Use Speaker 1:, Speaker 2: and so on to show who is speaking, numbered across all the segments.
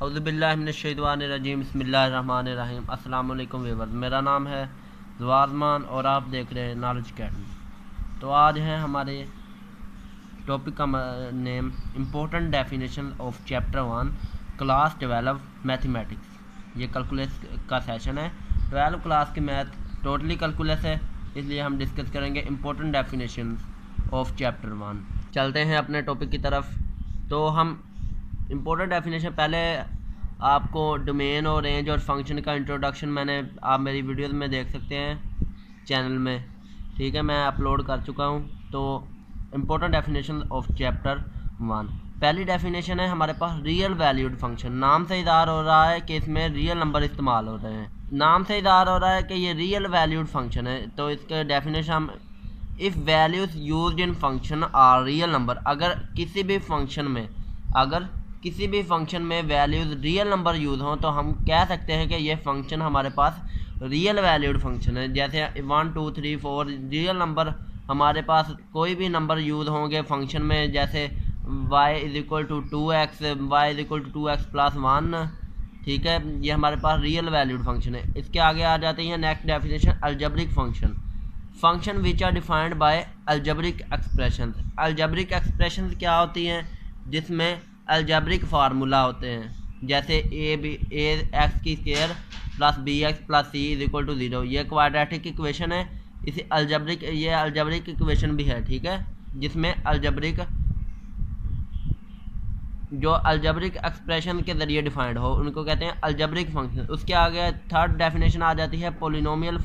Speaker 1: औज़ुबिल्लाहिमिनश्शैतानिर्रजीम बिस्मिल्लाहिर्रहमानिर्रहीम। अस्सलाम वालेकुम व्यूअर्स, मेरा नाम है ज़वाज़मान और आप देख रहे हैं नॉलेज अकेडमी। तो आज है हमारे टॉपिक का name important definition of chapter 1 class 12 mathematics. ये कैलकुलस का सेशन है। 12 क्लास की मैथ टोटली कैलकुलस है, इसलिए हम डिस्कस करेंगे इम्पोर्टेंट डेफिनेशन ऑफ चैप्टर 1। चलते हैं अपने टॉपिक की तरफ। तो हम इम्पोर्टेंट डेफिनेशन पहले आपको डोमेन और रेंज और फंक्शन का इंट्रोडक्शन आप मेरी वीडियोस में देख सकते हैं चैनल में, ठीक है, मैं अपलोड कर चुका हूँ। तो इम्पोर्टेंट डेफिनेशन ऑफ चैप्टर 1, पहली डेफिनेशन है हमारे पास रियल वैल्यूड फंक्शन। नाम से इज़हार हो रहा है कि इसमें रियल नंबर इस्तेमाल हो रहे हैं। नाम से इज़हार हो रहा है कि ये रियल वैल्यूड फंक्शन है। तो इसके डेफिनेशन हम if values used in function are real number, अगर किसी भी फंक्शन में वैल्यूज़ रियल नंबर यूज़ हों तो हम कह सकते हैं कि ये फंक्शन हमारे पास रियल वैल्यूड फंक्शन है। जैसे 1 2 3 4 रियल नंबर हमारे पास कोई भी नंबर यूज़ होंगे फंक्शन में, जैसे y = 2x, y = 2x + 1, ठीक है, ये हमारे पास रियल वैल्यूड फंक्शन है। इसके आगे आ जाते हैं next definition algebraic function which are defined by algebraic expression. Algebraic expression क्या होती हैं? जिसमें अलजेब्रिक फार्मूला होते हैं, जैसे a(x² + bx + c = 0। ये क्वाड्रेटिक इक्वेशन है। इसे अलजेब्रिक इक्वेशन भी है, ठीक है, जिसमें अलजेब्रिक एक्सप्रेशन के ज़रिए डिफाइंड हो उनको कहते हैं अलजेब्रिक फंक्शन। उसके आगे थर्ड डेफिनेशन आ जाती है पोलिनोमियल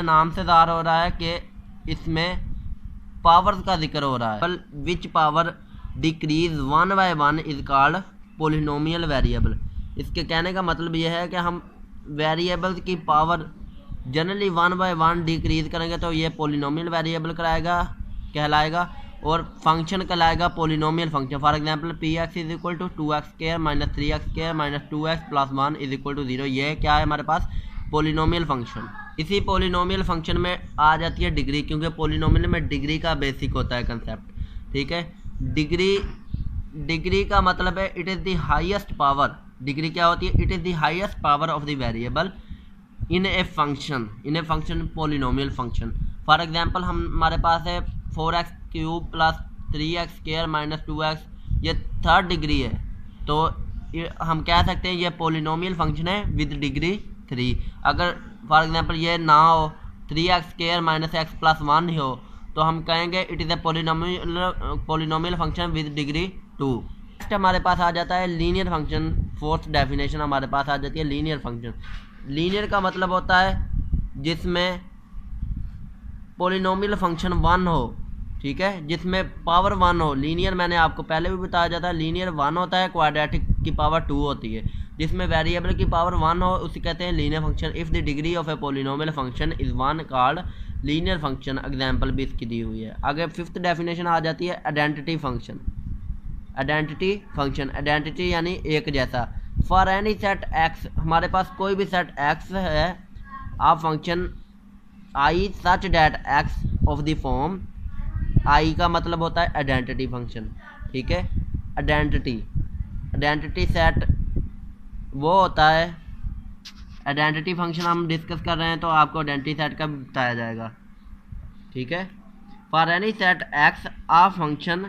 Speaker 1: नाम से ज़ाहिर हो रहा है कि इसमें पावर्स का जिक्र हो रहा है। Which power decrease 1 by 1 is called polynomial variable. इसके कहने का मतलब यह है कि हम वेरिएबल्स की पावर जनरली 1 by 1 डिक्रीज करेंगे तो ये पोलिनोमियल वेरिएबल कहलाएगा और फंक्शन कहलाएगा polynomial function. For example px = 2x² - 3x² - 2x + 1 = 0। ये क्या है हमारे पास? Polynomial function. इसी पोलिनोमियल फंक्शन में आ जाती है डिग्री, क्योंकि पोलिनोमियल में डिग्री का बेसिक होता है कंसेप्ट, ठीक है। डिग्री का मतलब है it is the highest power. Degree क्या होती है? It is the highest power of the variable in a function polynomial function. For example हमारे पास है 4x³ + 3x² - 2x, ये थर्ड डिग्री है। तो हम कह सकते हैं ये पोलिनोमियल फंक्शन है विद डिग्री 3। अगर फॉर एग्जांपल ये ना हो, 3x² - x + 1 ही हो, तो हम कहेंगे it is a polynomial function with degree 2। Next हमारे पास आ जाता है लीनियर फंक्शन। फोर्थ डेफिनेशन हमारे पास आ जाती है लीनियर फंक्शन। लीनियर का मतलब होता है जिसमें पोलिनोमियल फंक्शन 1 हो, ठीक है, जिसमें पावर 1 हो। लीनियर मैंने आपको पहले भी बताया जाता है, लीनियर 1 होता है, क्वाड्रेटिक की पावर 2 होती है। जिसमें वेरिएबल की पावर 1 हो उसे कहते हैं linear function. If the degree of A polynomial function is 1 called linear function. Example भी इसकी दी हुई है। आगे फिफ्थ डेफिनेशन आ जाती है आइडेंटिटी आइडेंटिटी यानी एक जैसा। फॉर एनी सेट एक्स, हमारे पास कोई भी सेट एक्स है, आप function I such that X of the form. I का मतलब होता है आइडेंटिटी फंक्शन, ठीक है। आइडेंटिटी सेट वो होता है, आइडेंटिटी फंक्शन हम डिस्कस कर रहे हैं तो आपको आइडेंटिटी सेट का भी बताया जाएगा, ठीक है। For any set X a function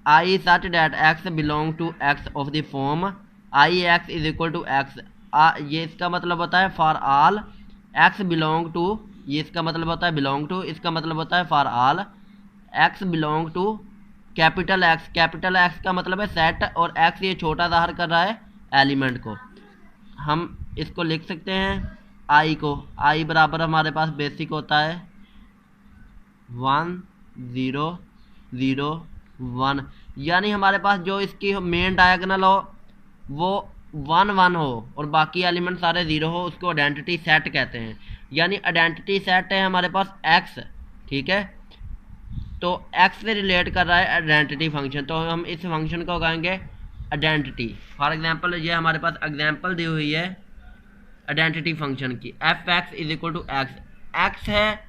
Speaker 1: I such that x belong to X of the form I x = x. ये इसका मतलब होता है for all x belong to, ये इसका मतलब होता है बिलोंग टू, इसका मतलब होता है for all x belong to capital X. Capital X का मतलब है सेट, और एक्स ये छोटा ज़ाहिर कर रहा है एलिमेंट को। हम इसको लिख सकते हैं आई को, आई बराबर हमारे पास बेसिक होता है 1 0 0 1, यानी हमारे पास जो इसकी मेन डायगोनल हो वो 1 1 हो और बाकी एलिमेंट सारे 0 हो, उसको आइडेंटिटी सेट कहते हैं। यानी आइडेंटिटी सेट है हमारे पास एक्स, ठीक है, तो एक्स से रिलेट कर रहा है आइडेंटिटी फंक्शन, तो हम इस फंक्शन को कहेंगे आइडेंटिटी। फॉर एग्जांपल ये हमारे पास एग्जांपल दी हुई है आइडेंटिटी फंक्शन की। f(x) = x, एक्स है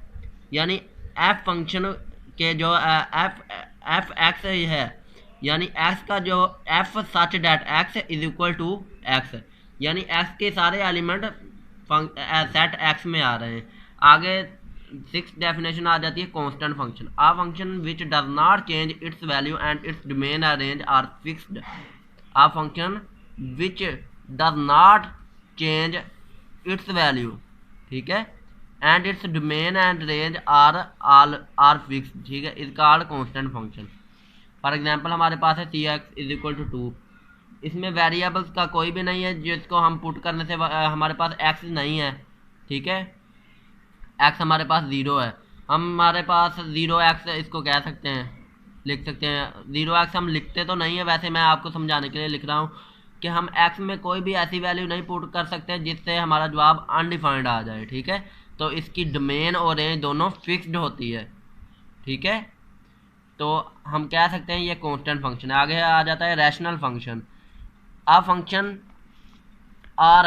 Speaker 1: यानी एफ फंक्शन के जो एफ एक्स है, यानी एक्स का जो f such that x is equal to x, यानी एक्स के सारे एलिमेंट सेट एक्स में आ रहे हैं। आगे 6 डेफिनेशन आ जाती है constant function. A function which does not change its value and its domain range are fixed. A function which does not change its value, ठीक है, and its domain and range are fixed, ठीक है, is called constant function. For example हमारे पास है c x is equal to 2, इसमें variables का कोई भी नहीं है जिसको हम पुट करने से हमारे पास एक्स नहीं है, ठीक है, एक्स हमारे पास 0 है। हमारे पास 0x इसको कह सकते हैं, लिख सकते हैं 0x। हम लिखते तो नहीं है, वैसे मैं आपको समझाने के लिए लिख रहा हूँ कि हम x में कोई भी ऐसी वैल्यू नहीं पुट कर सकते जिससे हमारा जवाब अनडिफाइंड आ जाए, ठीक है। तो इसकी डोमेन और रेंज दोनों फिक्स्ड होती है, ठीक है। तो हम कह सकते हैं ये कांस्टेंट फंक्शन है। आगे आ जाता है rational function. A function r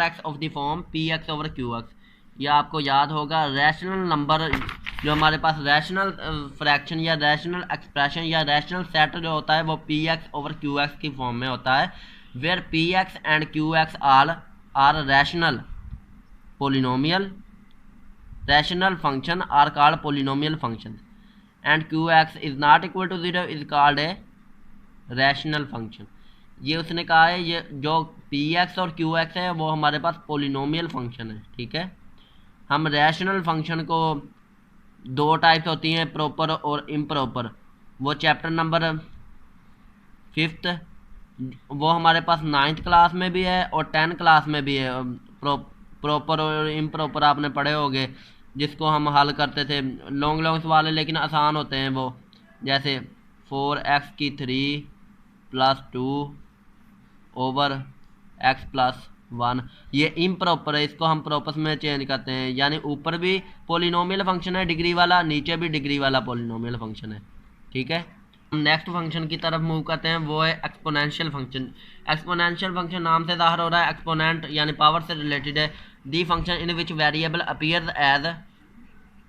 Speaker 1: x of the form p x over q x. यह आपको याद होगा, रैशनल नंबर जो हमारे पास रैशनल फ्रैक्शन या रैशनल एक्सप्रेशन या रैशनल सेट जो होता है वो p x over q x की फॉर्म में होता है, where p x and q x are rational polynomial. Rational function are called polynomial function and q x is not equal to 0 is called a rational function. ये उसने कहा है, ये जो पी एक्स और क्यू एक्स है वो हमारे पास पोलिनोमियल फंक्शन है, ठीक है। हम रैशनल फंक्शन को 2 टाइप्स होती हैं, प्रॉपर और इम्प्रॉपर। वो चैप्टर नंबर 5 वो हमारे पास 9th क्लास में भी है और 10th क्लास में भी है। प्रॉपर और इम्प्रॉपर आपने पढ़े होंगे, जिसको हम हल करते थे, लॉन्ग सवाल है लेकिन आसान होते हैं वो, जैसे 4x की 3 + 2 ओवर x + 1। ये इम्प्रॉपर है, इसको हम प्रॉपर में चेंज करते हैं, यानी ऊपर भी पॉलिनोमियल फंक्शन है डिग्री वाला, नीचे भी डिग्री वाला पॉलिनोमियल फंक्शन है, ठीक है। हम नेक्स्ट फंक्शन की तरफ मूव करते हैं, वो है एक्सपोनेंशियल फंक्शन। एक्सपोनेंशियल फंक्शन नाम से ज़ाहिर हो रहा है, एक्सपोनेंट यानी पावर से रिलेटेड है। The function in which variable appears as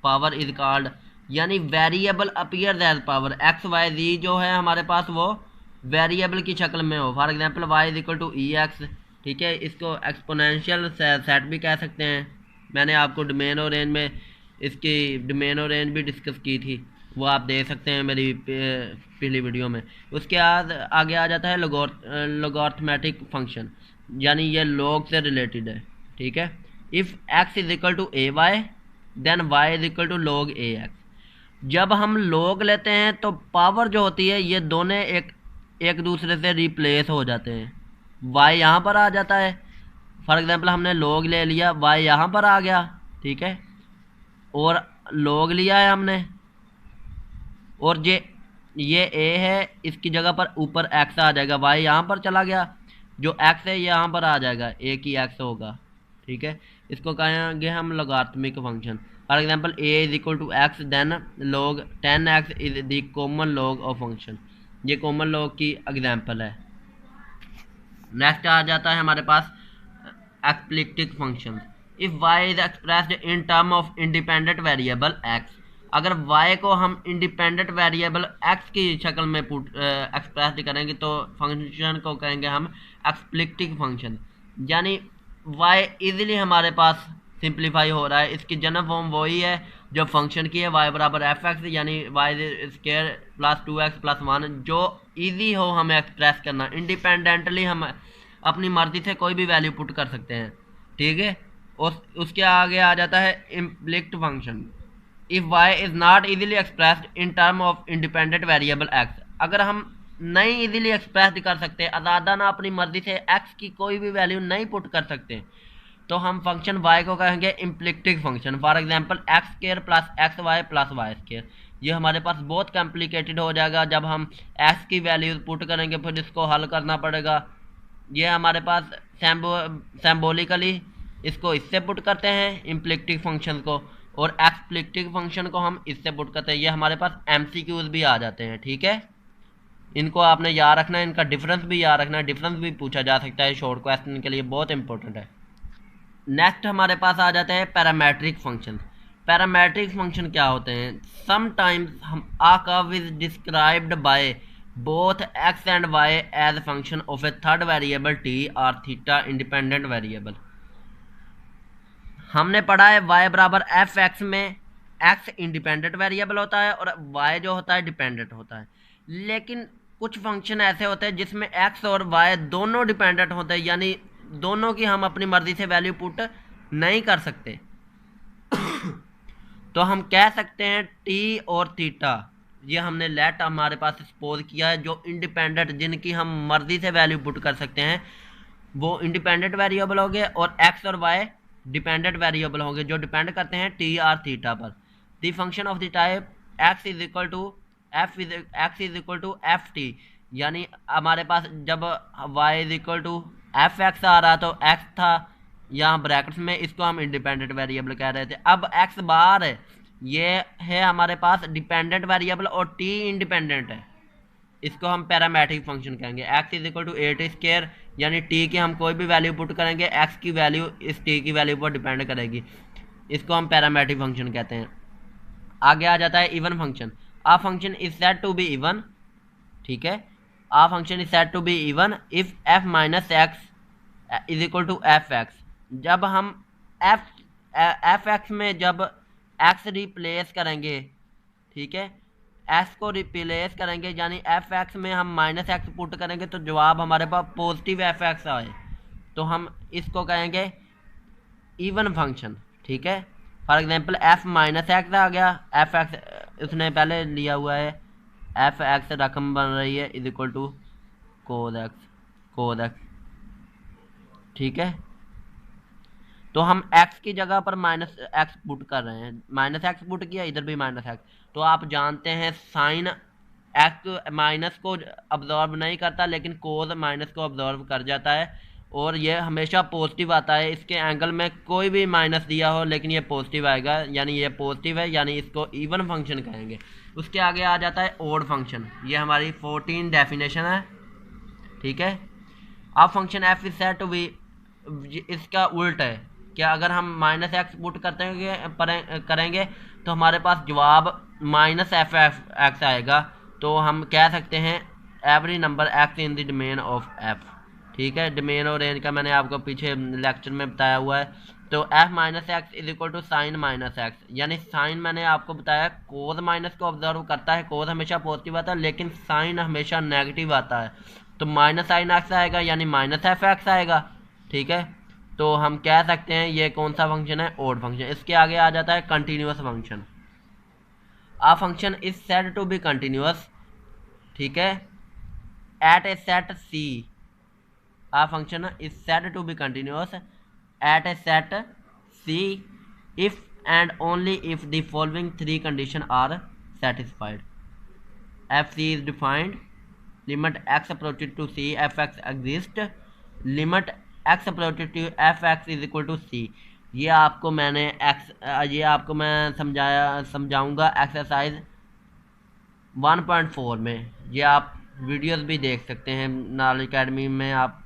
Speaker 1: power is called, यानी variable appears as power. X Y Z जो है हमारे पास वो वेरिएबल की शक्ल में हो। For example y is equal to e x, ठीक है। इसको एक्सपोनेंशियल सेट भी कह सकते हैं। मैंने आपको डोमेन और रेंज में इसकी डोमेन और रेंज भी डिस्कस की थी, वो आप देख सकते हैं मेरी पिछली वीडियो में। उसके बाद आगे आ जाता है लॉगरिथमेटिक फंक्शन, यानी ये लॉग से रिलेटेड है, ठीक है। If x is equal to a y then y is equal to log a x. जब हम लॉग लेते हैं तो पावर जो होती है ये दोनों एक दूसरे से रिप्लेस हो जाते हैं। y यहाँ पर आ जाता है, फॉर एग्जांपल हमने log ले लिया, y यहाँ पर आ गया, ठीक है, और log लिया है हमने, और ये a है, इसकी जगह पर ऊपर x आ जाएगा, y यहाँ पर चला गया, जो x है यहाँ पर आ जाएगा, एक ही x होगा, ठीक है। इसको कहेंगे हम logarithmic function. For example a is equal to X then log 10x is the common log of function. ये कॉमन लॉग की एग्जांपल है। नेक्स्ट आ जाता है हमारे पास explicit function. If y is expressed in term of independent variable x, अगर y को हम इंडिपेंडेंट वेरिएबल x की शक्ल में एक्सप्रेस करेंगे तो फंक्शन को कहेंगे हम एक्सप्लिसिट फंक्शन। यानी y इजीली हमारे पास सिंप्लीफाई हो रहा है, इसकी जनरल फॉर्म वही है जो फंक्शन की है, y बराबर f(x) यानी y² + 2x + 1, जो इजी हो हमें एक्सप्रेस करना। इंडिपेंडेंटली हम अपनी मर्जी से कोई भी वैल्यू पुट कर सकते हैं, ठीक है। उसके आगे आ जाता है implicit function. If y is not easily expressed in term of independent variable x, अगर हम नहीं इजीली एक्सप्रेस कर सकते, आज़ादाना अपनी मर्जी से x की कोई भी वैल्यू नहीं पुट कर सकते, तो हम फंक्शन y को कहेंगे implicit function. For example x² + xy + y²। ये हमारे पास बहुत कॉम्प्लिकेटेड हो जाएगा जब हम x की वैल्यूज पुट करेंगे, फिर इसको हल करना पड़ेगा। ये हमारे पास सिंबॉलिकली इसको इससे पुट करते हैं इम्प्लिसिट फंक्शन को, और एक्सप्लिसिट फंक्शन को हम इससे पुट करते हैं। ये हमारे पास MCQs भी आ जाते हैं, ठीक है। इनको आपने याद रखना है, इनका डिफरेंस भी याद रखना है, डिफरेंस भी पूछा जा सकता है शॉर्ट क्वेश्चन के लिए, बहुत इंपॉर्टेंट है। नेक्स्ट हमारे पास आ जाते हैं पैरामीट्रिक फंक्शन। पैरामेट्रिक फंक्शन क्या होते हैं? समटाइम्स हम a curve is described by both X and Y as function of a third variable T और थीटा इंडिपेंडेंट वेरिएबल। हमने पढ़ा है y बराबर एफ एक्स में x इंडिपेंडेंट वेरिएबल होता है और y जो होता है डिपेंडेंट होता है। लेकिन कुछ फंक्शन ऐसे होते हैं जिसमें x और y दोनों डिपेंडेंट होते हैं, यानी दोनों की हम अपनी मर्जी से वैल्यू पुट नहीं कर सकते। तो हम कह सकते हैं t और थीटा, ये हमने लेट हमारे पास सपोज किया है, जो इंडिपेंडेंट जिनकी हम मर्जी से वैल्यू पुट कर सकते हैं वो इंडिपेंडेंट वेरिएबल हो गए, और x और y डिपेंडेंट वेरिएबल होंगे जो डिपेंड करते हैं टी और थीटा पर। The function of the type x is equal to F T, यानी हमारे पास जब y is equal to F X आ रहा तो x था यहाँ ब्रैकेट्स में, इसको हम इंडिपेंडेंट वेरिएबल कह रहे थे। अब x बार है, ये है हमारे पास डिपेंडेंट वेरिएबल और t इंडिपेंडेंट है, इसको हम पैरामेट्रिक फंक्शन कहेंगे। x is equal to a t square, यानी t की हम कोई भी वैल्यू पुट करेंगे x की वैल्यू इस t की वैल्यू पर डिपेंड करेगी, इसको हम पैरामेट्रिक फंक्शन कहते हैं। आगे आ जाता है even function. A function is said to be even, ठीक है, a function is said to be even if f minus x is equal to F X. जब हम एफ एक्स में जब x रिप्लेस करेंगे, ठीक है, x को रिप्लेस करेंगे, यानी एफ एक्स में हम माइनस एक्स पुट करेंगे तो जवाब हमारे पास पॉजिटिव एफ एक्स आए, तो हम इसको कहेंगे इवन फंक्शन, ठीक है। For example F minus X आ गया, एफ एक्स उसने पहले लिया हुआ है, एफ एक्स रकम बन रही है is equal to cos x, ठीक है। तो हम x की जगह पर माइनस एक्स पुट कर रहे हैं, माइनस एक्स पुट किया, इधर भी माइनस एक्स। तो आप जानते हैं साइन एक्स माइनस को अब्जॉर्ब नहीं करता, लेकिन कोस माइनस को अब्जॉर्ब कर जाता है, और ये हमेशा पॉजिटिव आता है। इसके एंगल में कोई भी माइनस दिया हो लेकिन ये पॉजिटिव आएगा, यानी ये पॉजिटिव है, यानी इसको इवन फंक्शन कहेंगे। उसके आगे आ जाता है ओड फंक्शन, ये हमारी 14 डेफिनेशन है, ठीक है। अब function f is said to be, इसका उल्ट है क्या, अगर हम माइनस एक्स पुट करेंगे तो हमारे पास जवाब माइनस एफ एक्स आएगा। तो हम कह सकते हैं every number x in the domain of F, ठीक है। डोमेन और रेंज का मैंने आपको पीछे लेक्चर में बताया हुआ है। तो f minus x is equal to sine minus x, यानी साइन मैंने आपको बताया कोस माइनस को ऑब्जर्व करता है, कोस हमेशा पॉजिटिव आता है लेकिन साइन हमेशा नेगेटिव आता है, तो माइनस साइन एक्स आएगा यानी माइनस एफ एक्स आएगा, ठीक है। तो हम कह सकते हैं ये कौन सा फंक्शन है, ओड फंक्शन। इसके आगे आ जाता है continuous function. A function is said to be continuous, ठीक है, at a set C. A function is said to be continuous at a set C if and only if the following 3 condition are satisfied. F C is defined, limit X approaches to C F X exist, limit X approaches to F X is equal to C. ये आपको मैं समझाऊंगा exercise 1.4 में। ये आप videos भी देख सकते हैं, नॉलेज अकेडमी में आप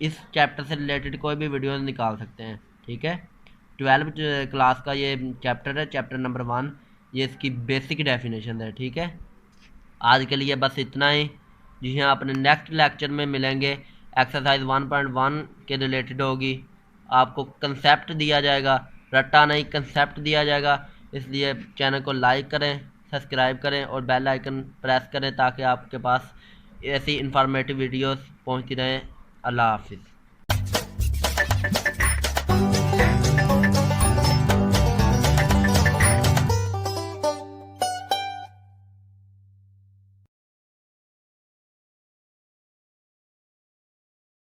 Speaker 1: इस चैप्टर से रिलेटेड कोई भी वीडियोस निकाल सकते हैं, ठीक है। 12th क्लास का ये चैप्टर है, चैप्टर नंबर 1, ये इसकी बेसिक डेफिनेशन है, ठीक है। आज के लिए बस इतना ही, जी हाँ, अपने नेक्स्ट लेक्चर में मिलेंगे। एक्सरसाइज 1.1 के रिलेटेड होगी, आपको कंसेप्ट दिया जाएगा, रट्टा नहीं कंसेप्ट दिया जाएगा। इसलिए चैनल को लाइक करें, सब्सक्राइब करें और बेल आइकन प्रेस करें ताकि आपके पास ऐसी इंफॉर्मेटिव वीडियोस पहुंचती रहें। अल्लाह हाफिज़।